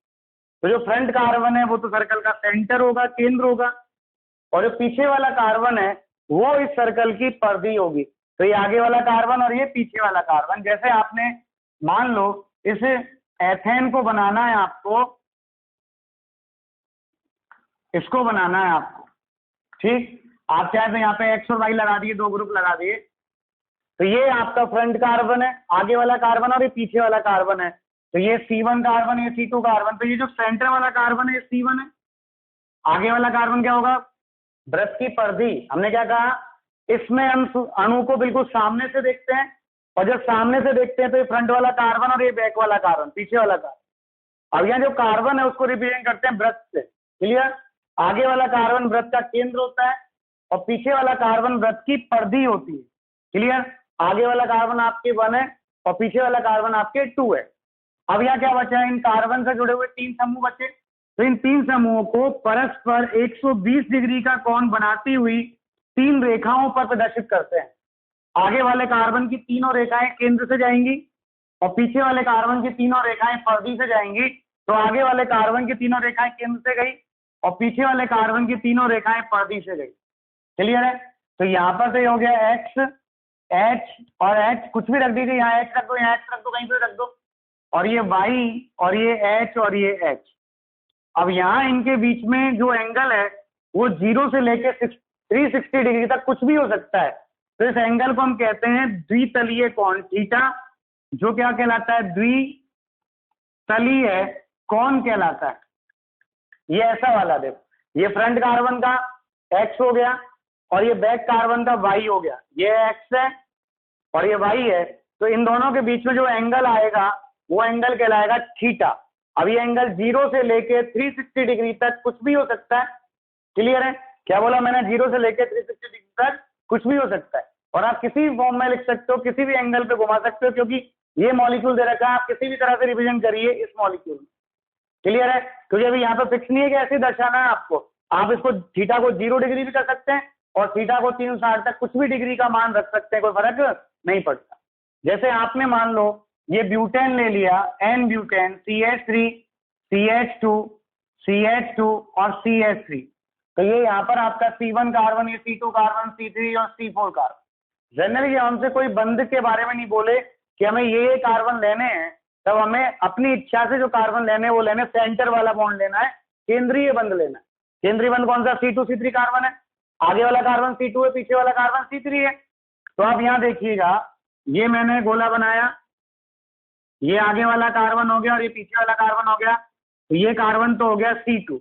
Speaker 3: तो जो फ्रंट कार्बन है वो तो सर्कल का सेंटर होगा, केंद्र होगा। और जो पीछे वाला कार्बन है वो इस सर्कल की परिधि होगी। तो ये आगे वाला कार्बन और ये पीछे वाला कार्बन। जैसे आपने मान लो इस एथेन को बनाना है आपको, इसको बनाना है आपको, ठीक। आप चाहे तो यहाँ पे एक्स और वाई लगा दिए, दो ग्रुप लगा दिए। तो ये आपका फ्रंट कार्बन है, आगे वाला कार्बन और ये पीछे वाला कार्बन है। तो ये C1 कार्बन, ये C2 कार्बन। तो ये जो सेंटर वाला कार्बन है ये C1 है। आगे वाला कार्बन क्या होगा? वृत्त की परिधि। हमने क्या कहा? इसमें हम अणु को बिल्कुल सामने से देखते हैं, और जब सामने से देखते हैं तो ये फ्रंट वाला कार्बन और ये बैक वाला कार्बन, पीछे वाला कार्बन। अब यहाँ जो कार्बन है उसको रिप्रेजेंट करते हैं वृत्त से। क्लियर? आगे वाला कार्बन वृत्त का केंद्र होता है और पीछे वाला कार्बन वृत्त की परिधि होती है। क्लियर? आगे वाला कार्बन आपके 1 है और पीछे वाला कार्बन आपके 2 है। अब यहाँ क्या बचा है? इन कार्बन से जुड़े हुए 3 समूह बचे। तो इन 3 समूहों को परस्पर 120 डिग्री का कोण बनाती हुई 3 रेखाओं पर प्रदर्शित करते हैं। आगे वाले कार्बन की तीनों रेखाएं केंद्र से जाएंगी और पीछे वाले कार्बन की तीनों रेखाएं परिधि से जाएंगी। तो आगे वाले कार्बन की तीनों रेखाएं केंद्र से गई और पीछे वाले कार्बन की तीनों रेखाएं परिधि से गई। क्लियर है? तो यहाँ पर तो ये हो गया एक्स, एच और एच, कुछ भी रख दीजिए। यहाँ एक्स रख दो, यहाँ एक्स रख दो, कहीं पे रख दो। और ये वाई और ये एच और ये एच। अब यहाँ इनके बीच में जो एंगल है वो 0 से लेके 360 डिग्री तक कुछ भी हो सकता है। तो इस एंगल को हम कहते हैं द्वितलीय कोण थीटा, जो क्या कहलाता है? द्वितलीय कोण कहलाता है। ये ऐसा वाला देखो, ये फ्रंट कार्बन का एक्स हो गया और ये बैक कार्बन का वाई हो गया। ये एक्स है और ये वाई है। तो इन दोनों के बीच में जो एंगल आएगा वो एंगल कहलाएगा थीटा। अब ये एंगल 0 से लेके 360 डिग्री तक कुछ भी हो सकता है। क्लियर है? क्या बोला मैंने? 0 से लेके 360 डिग्री तक कुछ भी हो सकता है। और आप किसी भी फॉर्म में लिख सकते हो, किसी भी एंगल पे घुमा सकते हो, क्योंकि ये मॉलिक्यूल दे रखा है। आप किसी भी तरह से रिविजन करिए इस मॉलिक्यूल में। क्लियर है? क्योंकि अभी यहाँ पे फिक्स नहीं है कि ऐसे दर्शाना है आपको। आप इसको थीटा को 0 डिग्री भी कर सकते हैं और थीटा को 360 तक कुछ भी डिग्री का मान रख सकते हैं, कोई फर्क नहीं पड़ता। जैसे आपने मान लो ये ब्यूटेन ले लिया, N butane, CH3, CH2, CH2 और CH3। तो ये यहाँ पर आपका C1 कार्बन, ये C2 कार्बन, C3 और C4 कार्बन। जनरली जब हमसे कोई बंध के बारे में नहीं बोले कि हमें ये कार्बन लेने हैं, तब हमें अपनी इच्छा से जो कार्बन लेने वो लेने, सेंटर वाला बॉन्ड लेना है, केंद्रीय बंध लेना है। केंद्रीय बंध कौन सा? C2 C3 कार्बन है। आगे वाला कार्बन C2 है, पीछे वाला कार्बन C3 है। तो आप यहाँ देखिएगा, ये मैंने गोला बनाया, ये आगे वाला कार्बन हो गया और ये पीछे वाला कार्बन हो गया। तो ये कार्बन तो हो गया C2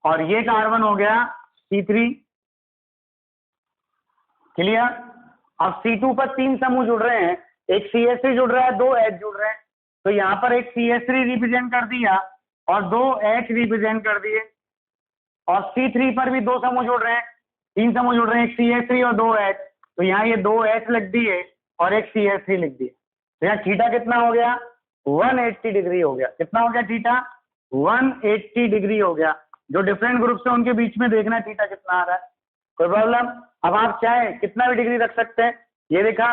Speaker 3: और ये कार्बन हो गया C3। क्लियर? अब C2 पर 3 समूह जुड़ रहे हैं, एक CH3 जुड़ रहा है, 2 H जुड़ रहे हैं। तो यहाँ पर एक CH3 रिप्रेजेंट कर दिया और 2 H रिप्रेजेंट कर दिए। और C3 पर भी 2 समूह जुड़ रहे हैं, 3 समूह जुड़ रहे हैं, एक CH3 और 2 H। तो यहाँ ये 2 H लिख दिए और एक CH3 लिख दिए। तो यहाँ थीटा कितना हो गया? 180 डिग्री हो गया। कितना हो गया थीटा? 180 डिग्री हो गया। जो डिफरेंट ग्रुप से उनके बीच में देखना है थीटा कितना आ रहा है। कोई प्रॉब्लम? अब आप चाहे कितना भी डिग्री रख सकते हैं। ये देखा।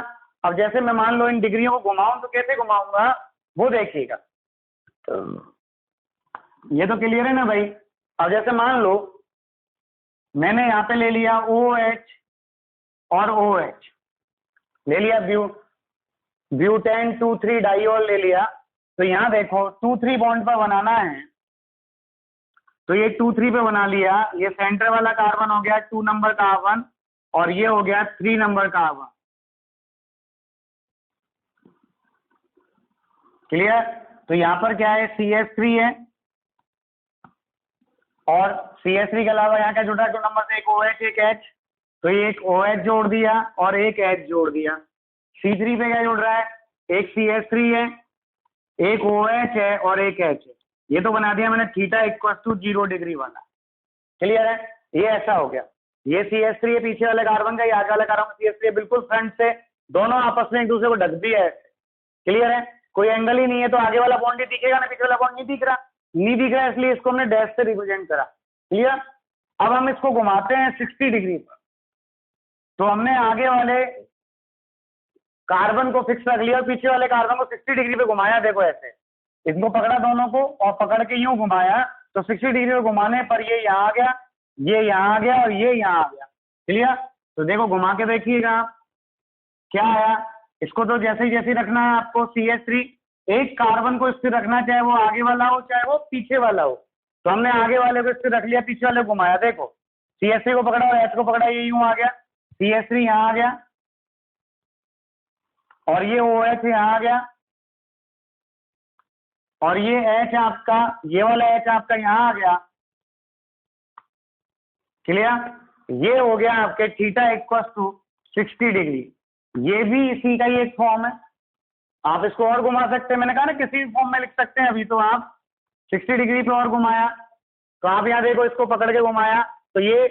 Speaker 3: अब जैसे मैं मान लो इन डिग्रियों को घुमाऊं तो कैसे घुमाऊंगा वो देखिएगा। ये तो क्लियर है ना भाई? अब जैसे मान लो मैंने यहाँ पे ले लिया OH और OH ले लिया, ब्यूटेन 2,3 डाइऑल ले लिया। तो यहाँ देखो 2,3 बॉन्ड पर बनाना है, तो ये 2,3 पे बना लिया। ये सेंटर वाला कार्बन हो गया 2 नंबर कार्बन और ये हो गया 3 नंबर कार्बन। क्लियर? तो यहाँ पर क्या है? CH3 है और CH3 के अलावा यहाँ क्या जुड़ा है? 2 नंबर से एक OH एक H। तो ये एक OH जोड़ दिया और एक H जोड़ दिया। C3 पे क्या जुड़ रहा है, एक CH3 है, एक OH है और एक H है। ये तो बना दिया मैंने थीटा इक्वल टू 0 डिग्री वाला। क्लियर है, ये ऐसा हो गया। ये CH3 है पीछे वाले कार्बन का, ये आगे वाला कार्बन CH3 है, बिल्कुल फ्रंट से दोनों आपस में एक दूसरे को ढक दिया है। क्लियर है, कोई एंगल ही नहीं है, तो आगे वाला बॉन्ड ही दिखेगा ना, पीछे वाला बॉन्ड नहीं दिख रहा, इसलिए इसको हमने डैश से रिप्रेजेंट करा। क्लियर, अब हम इसको घुमाते हैं 60 डिग्री पर। तो हमने आगे वाले कार्बन को फिक्स रख लिया और पीछे वाले कार्बन को 60 डिग्री पे घुमाया। देखो ऐसे इनको पकड़ा दोनों को और पकड़ के यूं घुमाया, तो 60 डिग्री पे घुमाने पर ये यहाँ आ गया, ये यहाँ आ गया और ये यहाँ आ गया। क्लियर, तो देखो घुमा के देखिएगा आप क्या आया। इसको तो जैसे ही रखना है आपको CH3, एक कार्बन को स्थिर रखना, चाहे वो आगे वाला हो चाहे वो पीछे वाला हो। तो हमने आगे वाले को स्थिर रख लिया, पीछे वाले को घुमाया। देखो CH3 को पकड़ा और H को पकड़ा, ये यूं आ गया, CH3 यहाँ आ गया और ये OH यहाँ आ गया और ये H आपका, ये वाला H आपका यहाँ आ गया। क्लियर, ये हो गया आपके थीटा इक्वल टू 60 डिग्री। ये भी इसी का ही एक फॉर्म है। आप इसको और घुमा सकते हैं, मैंने कहा ना किसी भी फॉर्म में लिख सकते हैं। अभी तो आप 60 डिग्री पे और घुमाया, तो आप यहाँ देखो इसको पकड़ के घुमाया, तो ये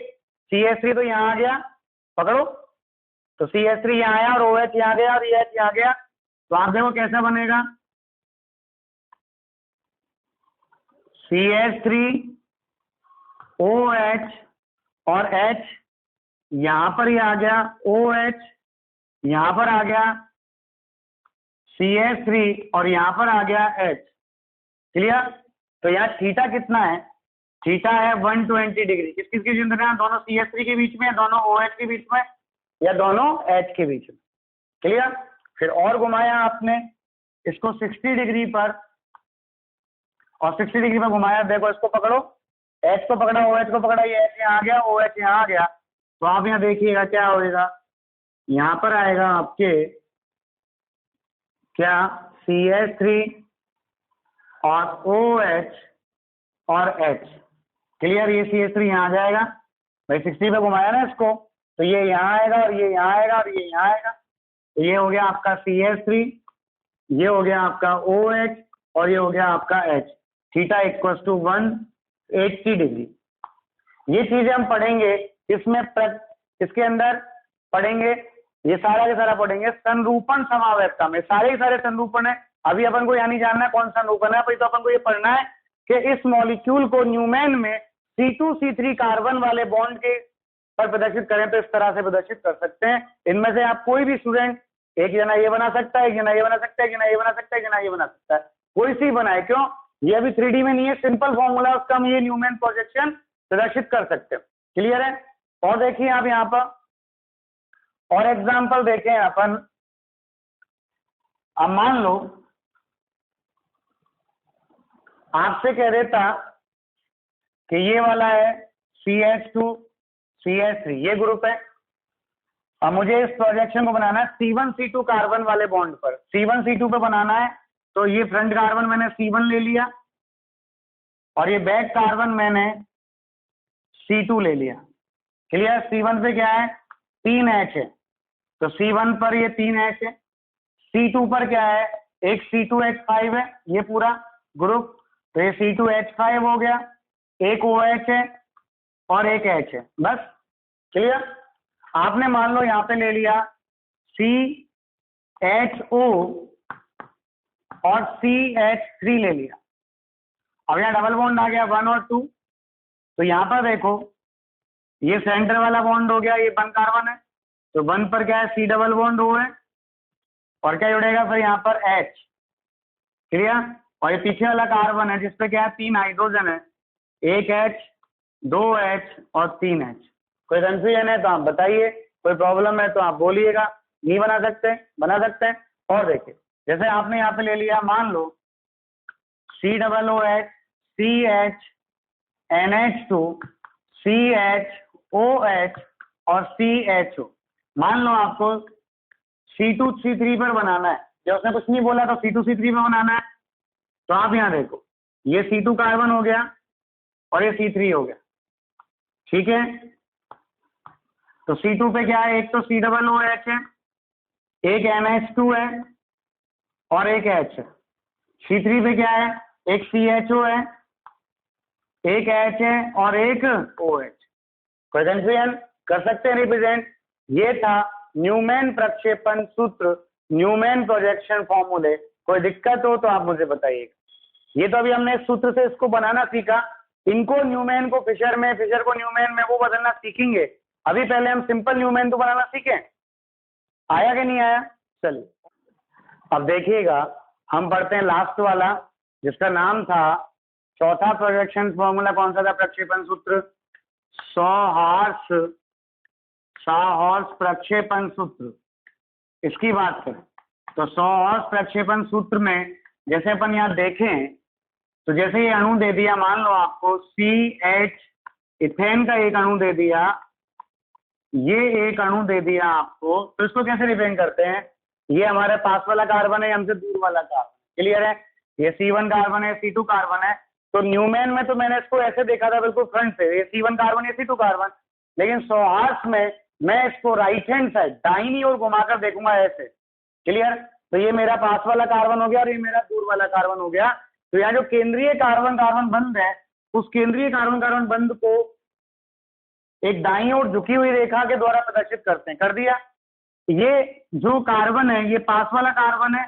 Speaker 3: CH3 तो यहाँ आ गया, पकड़ो, तो CH3 यहाँ आया और OH यहाँ गया और ये H यहाँ गया। तो आप देखो कैसा बनेगा, CH3 OH और H यहाँ पर ही आ गया, OH यहाँ पर आ गया, CH3 और यहाँ पर आ गया H। क्लियर, तो यहाँ थीटा कितना है, थीटा है 120 डिग्री। किस किस के बीच में, दोनों CH3 के बीच में, दोनों OH के बीच में, या दोनों H के बीच में। क्लियर, फिर और घुमाया आपने इसको 60 डिग्री पर और 60 डिग्री पर घुमाया। देखो इसको पकड़ो, H को पकड़ा, OH को पकड़ा, ये H यहाँ आ गया, OH यहाँ आ गया। तो आप यहाँ देखिएगा क्या होएगा, यहाँ पर आएगा आपके क्या, CH3 और OH और H। क्लियर, ये CH3 यहाँ आ जाएगा भाई, 60 पे घुमाया ना इसको, तो ये यहाँ आएगा और ये यहाँ आएगा और ये यहाँ आएगा। तो ये हो गया आपका CH3, ये हो गया आपका OH और ये हो गया आपका H। Theta equal to 180 degree. ये चीजें हम पढ़ेंगे इसमें, इसके अंदर पढ़ेंगे, ये सारा के सारा पढ़ेंगे संरूपण समावेशता में। सारे ही सारे संरूपण है। अभी अपन को यहाँ नहीं जानना है कौन सा संरूपण है, तो अपन को ये पढ़ना है कि इस मॉलिक्यूल को न्यूमेन में C2C3 कार्बन वाले बॉन्ड के पर प्रदर्शित करें तो इस तरह से प्रदर्शित कर सकते हैं। इनमें से आप कोई भी स्टूडेंट, एक जना ये बना सकता है, एक जना ये बना सकता है, एक जना ये बना सकता है, एक जना ये बना सकता है, कोई सी बनाए। क्यों, ये अभी 3D में नहीं है, सिंपल फॉर्मूला उसका, हम ये न्यूमेन प्रोजेक्शन प्रदर्शित कर सकते हैं। क्लियर है, और देखिए आप यहाँ पर और एग्जाम्पल देखें अपन। अब मान लो आपसे कह देता कि ये वाला है CH2 CH3, ये ग्रुप है। अब मुझे इस प्रोजेक्शन को बनाना है C1C2 कार्बन वाले बॉन्ड पर, C1C2 पे बनाना है। तो ये फ्रंट कार्बन मैंने C1 ले लिया और ये बैक कार्बन मैंने C2 ले लिया। क्लियर, C1 पे क्या है, 3H है, तो C1 पर ये 3H है। C2 पर क्या है, एक C2H5 है, ये पूरा ग्रुप, तो ये C2H5 हो गया, एक OH है और एक H है, बस। क्लियर, आपने मान लो यहाँ पे ले लिया CHO और CH3 ले लिया। अब यहाँ डबल बॉन्ड आ गया 1 और 2, तो यहाँ पर देखो ये सेंटर वाला बॉन्ड हो गया, ये 1 कार्बन है, तो 1 पर क्या है, C डबल बॉन्ड O है और क्या जुड़ेगा फिर यहाँ पर H। क्लियर, और ये पीछे वाला कार्बन है जिसपे क्या है, 3 हाइड्रोजन है, एक H, 2 H और 3 H। कोई कंफ्यूजन है तो आप बताइए, कोई प्रॉब्लम है तो आप बोलिएगा। नहीं बना सकते, बना सकते हैं। और देखिए जैसे आपने यहाँ पे ले लिया, मान लो COOH CH NH2 CHOH और CHO। मान लो आपको C2C3 पर बनाना है, जब उसने कुछ नहीं बोला तो C2C3 पर बनाना है। तो आप यहाँ देखो, ये C2 कार्बन हो गया और ये C3 हो गया, ठीक है। तो C2 पे क्या है, एक तो COOH है, एक NH2 है और एक H है। C3 पे क्या है, एक CHO है, एक H है और एक OH। कोई कंफ्यूजन? कर सकते हैं रिप्रेजेंट। ये था न्यूमैन प्रक्षेपण सूत्र, न्यूमैन प्रोजेक्शन फॉर्मूले। कोई दिक्कत हो तो आप मुझे बताइएगा। ये तो अभी हमने इस सूत्र से इसको बनाना सीखा, इनको न्यूमैन को फिशर में, फिशर को न्यूमैन में वो बदलना सीखेंगे। अभी पहले हम सिंपल न्यूमैन तो बनाना सीखें। आया कि नहीं आया? चलिए अब देखिएगा, हम पढ़ते हैं लास्ट वाला जिसका नाम था, चौथा प्रोजेक्शन फॉर्मूला कौन सा था? प्रक्षेपण सूत्र सॉहर्स प्रक्षेपण सूत्र। इसकी बात करें तो सॉहर्स प्रक्षेपण सूत्र में जैसे अपन यहाँ देखें तो जैसे ये अणु दे दिया, मान लो आपको CH इथेन का एक अणु दे दिया, ये एक अणु दे दिया आपको, तो इसको कैसे रिप्रेजेंट करते हैं? ये हमारे पास वाला कार्बन है, हमसे दूर वाला कार्बन। क्लियर है? ये C1 कार्बन है, C2 कार्बन है। तो न्यूमैन में तो मैंने इसको ऐसे देखा था बिल्कुल फ्रंट से, ये C1 कार्बन, ये C2 कार्बन। लेकिन सॉहर्स में मैं इसको राइट हैंड साइड दाहिनी ओर घुमाकर देखूंगा ऐसे। क्लियर? तो ये मेरा पास वाला कार्बन हो गया और ये मेरा दूर वाला कार्बन हो गया। तो यहाँ जो केंद्रीय कार्बन कार्बन बंध है, उस केंद्रीय कार्बन कार्बन बंध को एक दाईं ओर झुकी हुई रेखा के द्वारा प्रदर्शित करते हैं। कर दिया? ये जो कार्बन है ये पास वाला कार्बन है,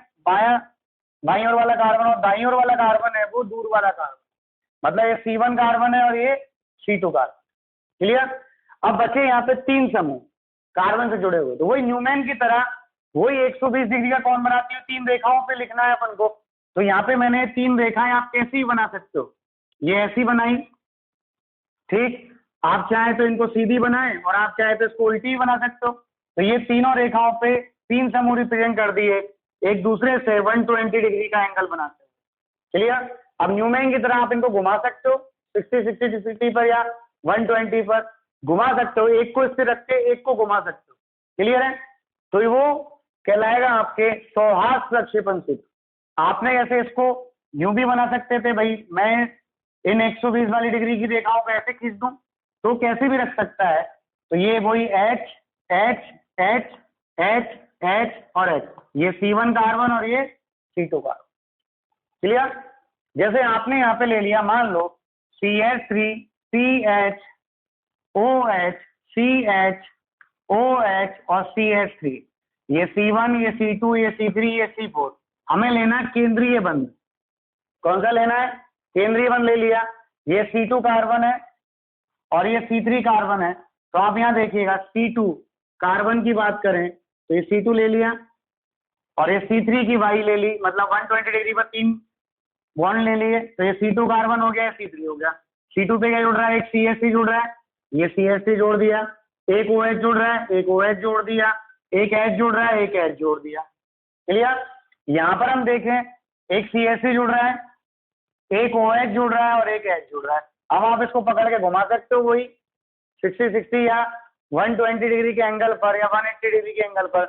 Speaker 3: बाईं ओर वाला कार्बन, और दाईं ओर वाला कार्बन है वो दूर वाला कार्बन। मतलब ये C1 कार्बन है और ये C2 कार्बन। क्लियर? अब बचे यहाँ पे 3 समूह कार्बन से जुड़े हुए। तो वही न्यूमैन की तरह वही 120 डिग्री का कोण बनाती है, 3 रेखाओं पे लिखना है अपन को। तो यहाँ पे मैंने 3 रेखाएं आप कैसी बना सकते हो, ये ऐसी बनाई, ठीक। आप चाहे तो इनको सीधी बनाएं और आप चाहे तो इसको उल्टी बना सकते हो। तो ये तीनों रेखाओं पे 3 समूह रिप्रेजेंट कर दिए, एक दूसरे से 120 डिग्री का एंगल बनाते हो। क्लियर? अब न्यूमैन की तरह आप इनको घुमा सकते हो 60 पर या 120 पर घुमा सकते हो, एक को स्थिर रख के एक को घुमा सकते हो। क्लियर है? तो वो कहलाएगा आपके सौहार्द प्रक्षेपण सूत्र। आपने ऐसे इसको यूं भी बना सकते थे, भाई मैं इन 120 वाली डिग्री की रेखाओं को ऐसे खींच दूं, तो कैसे भी रख सकता है। तो ये वही H H H H H और H, ये C1 कार्बन और ये C2 कार्बन। क्लियर? जैसे आपने यहाँ पे ले लिया, मान लो CH3 CH OH CH OH और CH3, ये C1 ये C2 ये C3 ये C4। हमें लेना केंद्रीय बंध। कौन सा लेना है? केंद्रीय बंध ले लिया। ये C2 कार्बन है और ये C3 कार्बन है। तो आप यहाँ देखिएगा, C2 कार्बन की बात करें तो ये C2 ले लिया और ये C3 की वाई ले ली, मतलब 120 डिग्री पर 3 बॉन्ड ले लिए। तो ये C2 कार्बन हो गया, ये C3 हो गया। C2 पे क्या जुड़ रहा है? एक CH3 जुड़ रहा है, ये CH3 जोड़ दिया। एक OH जुड़ रहा है, एक OH जोड़ दिया। एक H जुड़ रहा है, एक H जोड़ दिया। क्लियर? यहाँ पर हम देखें एक CH3 जुड़ रहा है, एक OH जुड़ रहा है और एक H जुड़ रहा है। अब आप इसको पकड़ के घुमा सकते हो वही 60 या 120 डिग्री के एंगल पर या 180 डिग्री के एंगल पर,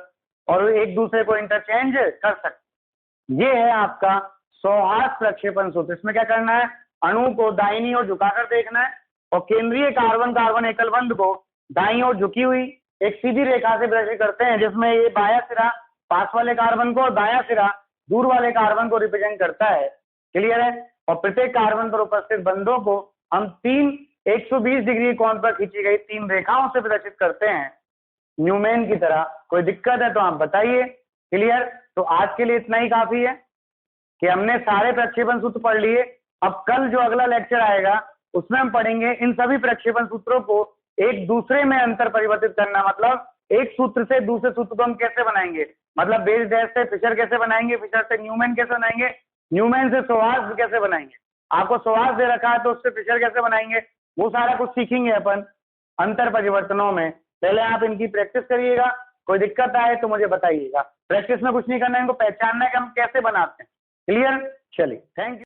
Speaker 3: और एक दूसरे को इंटरचेंज कर सकते। ये है आपका सौहार्द प्रक्षेपण सूत्र। इसमें क्या करना है? अणु को दाहिनी ओर झुकाकर देखना है और केंद्रीय कार्बन कार्बन एकल बंध को दाईं ओर झुकी हुई एक सीधी रेखा से प्रदर्शित करते हैं, जिसमें ये बायां सिरा पास वाले कार्बन को और दायां सिरा दूर वाले कार्बन को रिप्रेजेंट करता है। क्लियर है? और प्रत्येक कार्बन पर उपस्थित बंधों को हम 3 120 डिग्री कोण पर खींची गई 3 रेखाओं से प्रदर्शित करते हैं न्यूमैन की तरह। कोई दिक्कत है तो आप बताइए। क्लियर? तो आज के लिए इतना ही काफी है कि हमने सारे प्रक्षेपण सूत्र पढ़ लिए। अब कल जो अगला लेक्चर आएगा उसमें हम पढ़ेंगे इन सभी प्रक्षेपण सूत्रों को एक दूसरे में अंतर परिवर्तित करना, मतलब एक सूत्र से दूसरे सूत्र को हम कैसे बनाएंगे, मतलब बेस डैश से फिशर कैसे बनाएंगे, फिशर से न्यूमैन कैसे बनाएंगे, न्यूमैन से सौहार्द कैसे बनाएंगे। आपको सौहार्द दे रखा है तो उससे फिशर कैसे बनाएंगे, वो सारा कुछ सीखेंगे अपन अंतर परिवर्तनों में। पहले आप इनकी प्रैक्टिस करिएगा, कोई दिक्कत आए तो मुझे बताइएगा। प्रैक्टिस में कुछ नहीं करना है, इनको पहचानना है कि हम कैसे बनाते हैं। क्लियर? चलिए, थैंक यू।